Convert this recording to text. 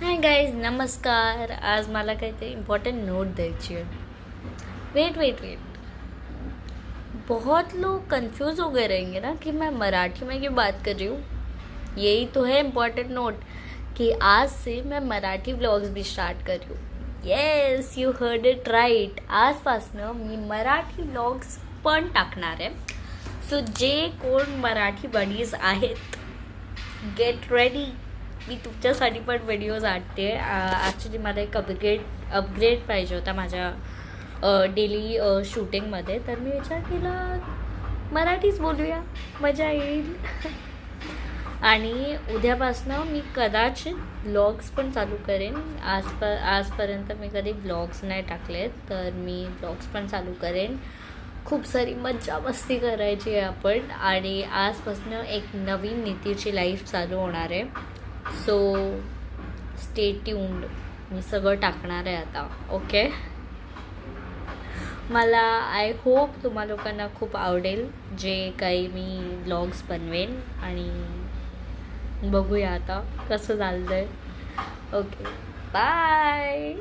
Hi guys, नमस्कार। आज मला काहीतरी इम्पोर्टेंट नोट द्यायची है। वेट वेट वेट, बहुत लोग कंफ्यूज हो गए रहेंगे ना कि मैं मराठी में क्यों बात कर रही हूँ। यही तो है इम्पोर्टेंट नोट कि आज से मैं मराठी व्लॉग्स भी स्टार्ट कर रही हूँ। Yes, you heard it right. आजपासनं मी मराठी व्लॉग्स पण टाकणार आहे। सो जे कोण मराठी बडीज आहेत, गेट रेडी। मी तुमच्यासाठी पण व्हिडिओज आणते। ॲक्च्युली मला एक अपग्रेड पाहिजे होता माझ्या डेली शूटिंगमध्ये, तर मी विचार केला मराठीच बोलूया, मजा येईल. आणि उद्यापासनं मी कदाचित ब्लॉग्स पण चालू करेन. आजपर्यंत मी कधी ब्लॉग्स नाही टाकलेत, तर मी ब्लॉग्स पण चालू करेन. खूप सारी मज्जा मस्ती करायची आहे आपण. आणि आजपासनं एक नवीन नीतीची लाईफ चालू होणार आहे. So stay tuned. मी सगळं टाकणार आहे आता. ओके, मला आय होप तुम्हा लोकांना खूप आवडेल जे काही मी ब्लॉग्स बनवेन. आणि बघूया आता कसं चालतं आहे. Okay, bye.